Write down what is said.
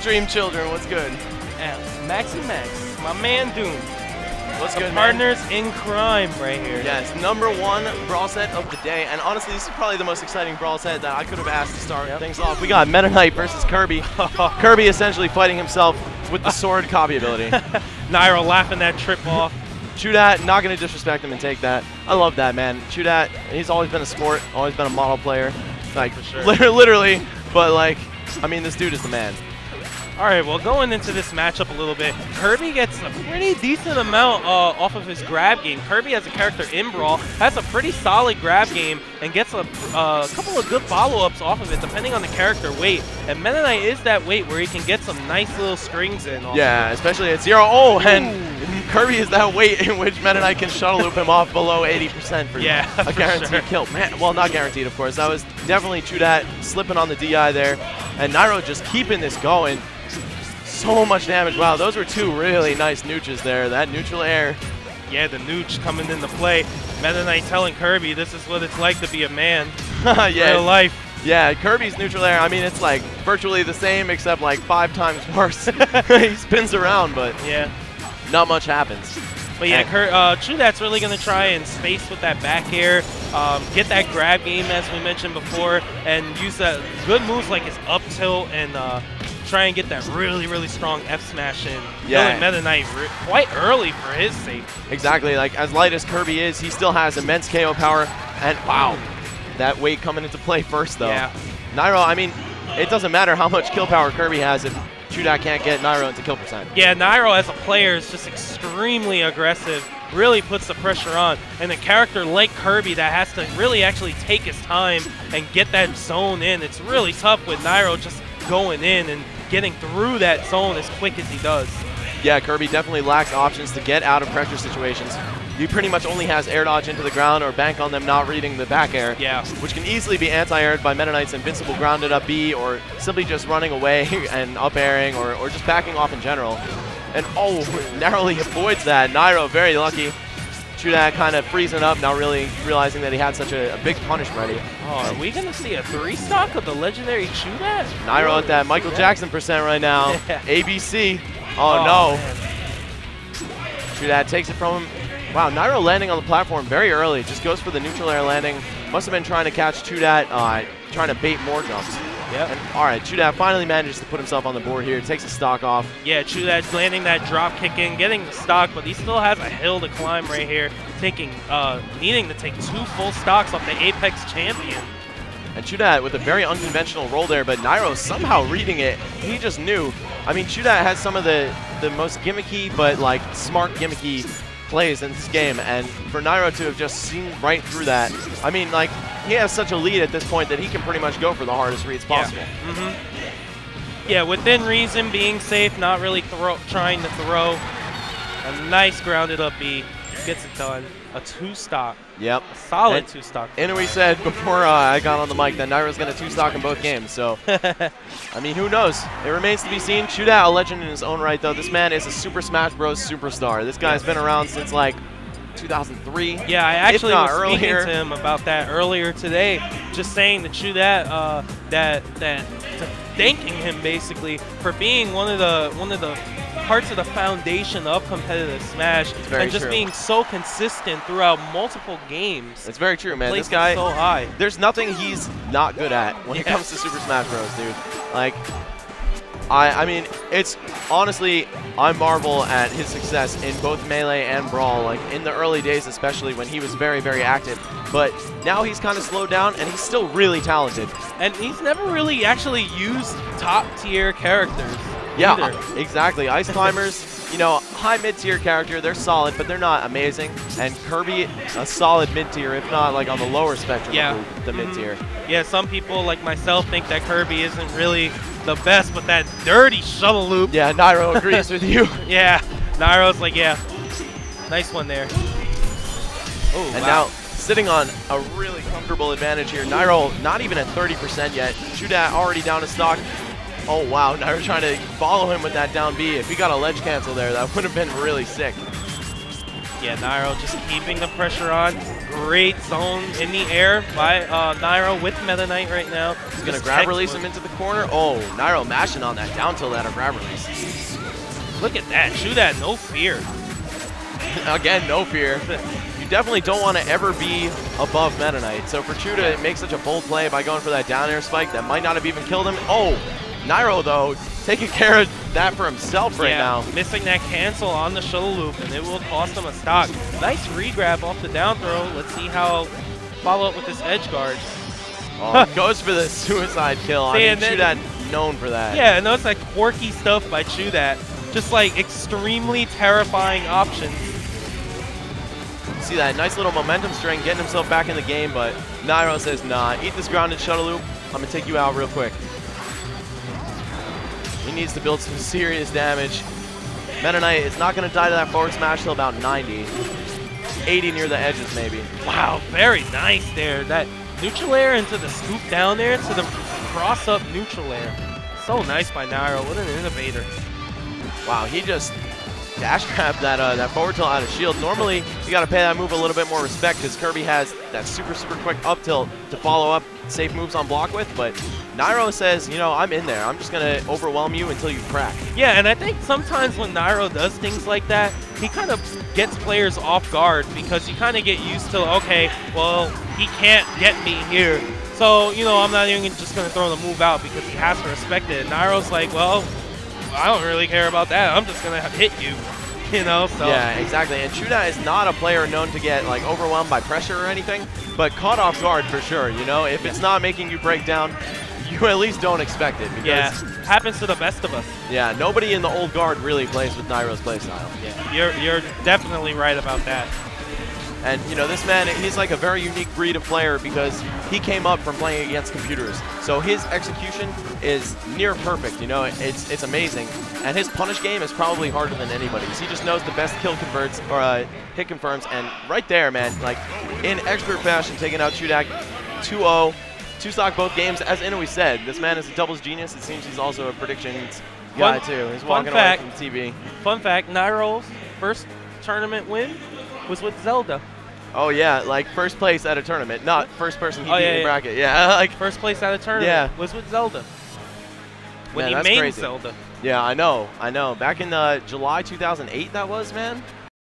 Dream Children, what's good? And Maxi Max, my man Doom. What's good, Partners man? in crime right here. Yes, #1 Brawl set of the day. And honestly, this is probably the most exciting Brawl set that I could have asked to start things off. We got Meta Knight versus Kirby. Kirby essentially fighting himself with the sword copy ability. Nairo laughing that trip off. Chudat, not going to disrespect him and take that. I love that, man. Chudat, he's always been a sport, always been a model player. Like, for sure. Literally, but like, I mean, this dude is the man. All right, well, going into this matchup a little bit, Kirby gets a pretty decent amount off of his grab game. Kirby, as a character in Brawl, has a pretty solid grab game and gets a couple of good follow-ups off of it, depending on the character weight. And Meta Knight is that weight where he can get some nice little strings in. Yeah, especially at 0. Oh, and Kirby is that weight in which Meta Knight can shuttle loop him off below 80% for a guaranteed kill. Man, well, not guaranteed, of course. That was definitely Chudat slipping on the DI there. And Nairo just keeping this going. So much damage. Wow, those were two really nice nooches there. That neutral air. Yeah, the nooch coming into play. Meta Knight telling Kirby this is what it's like to be a man. Yeah, real life. Yeah, Kirby's neutral air, I mean, it's like virtually the same except like 5 times worse. He spins around, but yeah, not much happens. But yeah, Chudat's really going to try and space with that back air, get that grab game as we mentioned before, and use that good moves like his up tilt and try and get that really, really strong F smash in. Yeah. Killing Meta Knight quite early for his sake. Exactly. Like, as light as Kirby is, he still has immense KO power. And wow, that weight coming into play first, though. Yeah. Nairo, I mean, it doesn't matter how much kill power Kirby has if Chudat can't get Nairo into kill percent. Yeah, Nairo as a player is just extremely aggressive, really puts the pressure on. And a character like Kirby that has to really actually take his time and get that zone in, it's really tough with Nairo just going in and getting through that zone as quick as he does. Yeah, Kirby definitely lacks options to get out of pressure situations. He pretty much only has air dodge into the ground or bank on them not reading the back air, which can easily be anti-aired by Meta Knight's invincible grounded up B, or simply just running away and up airing, or just backing off in general. And oh, narrowly avoids that. Nairo very lucky. Chudat kind of freezing up, now really realizing that he had such a big punish ready. Oh, are we going to see a 3-stock of the legendary Chudat? Nairo at that Michael Jackson percent right now. Yeah. ABC. Oh no. Man. Chudat takes it from him. Wow, Nairo landing on the platform very early. Just goes for the neutral air landing. Must have been trying to catch Chudat, trying to bait more jumps. Yep. And, all right, Chudat finally manages to put himself on the board here. Takes a stock off. Yeah, Chudat's landing that drop kick in, getting the stock, but he still has a hill to climb right here, needing to take 2 full stocks off the Apex champion. And Chudat with a very unconventional roll there, but Nairo somehow reading it. He just knew. I mean, Chudat has some of the most gimmicky but like smart gimmicky plays in this game, and for Nairo to have just seen right through that, I mean, like, he has such a lead at this point that he can pretty much go for the hardest reads possible. Yeah, yeah, within reason, being safe, not really trying to throw. A nice grounded up B, gets it done. A 2-stock. Yep. A solid 2-stock. Inui said before I got on the mic that Nairo's going to 2-stock in both games, so, I mean, who knows? It remains to be seen. Chudat, a legend in his own right, though. This man is a Super Smash Bros. Superstar. This guy's been around since, like, 2003. Yeah, I actually was speaking earlier to him about that earlier today, just saying to Chudat thanking him basically for being one of the parts of the foundation of competitive Smash, and just being so consistent throughout multiple games. It's very true, man. This guy, so high. There's nothing he's not good at when it comes to Super Smash Bros, dude. Like, I mean, it's honestly, I marvel at his success in both Melee and Brawl, like in the early days especially when he was very, very active. But now he's kind of slowed down and he's still really talented. And he's never really actually used top-tier characters. Yeah, either. Exactly. Ice Climbers, you know, high mid-tier character, they're solid, but they're not amazing. And Kirby, a solid mid-tier, if not like on the lower spectrum of the mid-tier. Yeah, some people like myself think that Kirby isn't really the best, but that dirty shuttle loop. Yeah, Nairo agrees with you. Yeah, Nairo's like, yeah, nice one there. Oh, and now sitting on a really comfortable advantage here. Nairo not even at 30% yet. Chudat already down a stock. Oh, wow. Nairo trying to follow him with that down B. If he got a ledge cancel there, that would have been really sick. Yeah, Nairo just keeping the pressure on. Great zone in the air by Nairo with Meta Knight right now. He's going to grab release him into the corner. Oh, Nairo mashing on that down tilt out of grab release. Look at that. Shoot that, no fear. Again, no fear. You definitely don't want to ever be above Meta Knight. So for Chu to make such a bold play by going for that down air spike that might not have even killed him. Oh, Nairo, though, taking care of that for himself right now. Missing that cancel on the shuttle loop, and it will cost him a stock. Nice re-grab off the down throw. Let's see how follow up with this edge guard. Oh, goes for the suicide kill. I mean, Chudat known for that. Yeah, I know it's like quirky stuff by Chudat. Just like extremely terrifying options. See that nice little momentum string getting himself back in the game, but Nairo says, nah, eat this grounded shuttle loop. I'm going to take you out real quick. He needs to build some serious damage. Meta Knight is not going to die to that forward smash till about 90. 80 near the edges, maybe. Wow, very nice there. That neutral air into the scoop down there to the cross-up neutral air. So nice by Nairo. What an innovator. Wow, he just dash grabbed that forward tilt out of shield. Normally, you got to pay that move a little bit more respect because Kirby has that super quick up tilt to follow up safe moves on block with, but Nairo says, you know, I'm in there. I'm just going to overwhelm you until you crack. Yeah, and I think sometimes when Nairo does things like that, he kind of gets players off guard because you kind of get used to, okay, well, he can't get me here. So, you know, I'm not even just going to throw the move out because he has to respect it. And Nairo's like, well, I don't really care about that. I'm just going to hit you, you know? So. Yeah, exactly. And Chuda is not a player known to get, like, overwhelmed by pressure or anything, but caught off guard for sure, you know? If it's not making you break down, you at least don't expect it. Because, yeah, happens to the best of us. Yeah, nobody in the old guard really plays with Nairo's playstyle. Yeah, you're definitely right about that. And, you know, this man, he's like a very unique breed of player because he came up from playing against computers. So his execution is near perfect, you know, it's amazing. And his punish game is probably harder than anybody's. He just knows the best kill converts or hit confirms. And right there, man, like in expert fashion, taking out Chudak 2-0, 2-stock both games. As Inoue said, this man is a doubles genius. It seems he's also a predictions guy, too. He's walking away from TV. Fun fact, Nairo's first tournament win was with Zelda. Oh, yeah, like first place at a tournament, not first person he beat in the bracket. Yeah, like first place at a tournament was with Zelda. When he made Zelda. Yeah, I know. Back in July 2008 that was, man.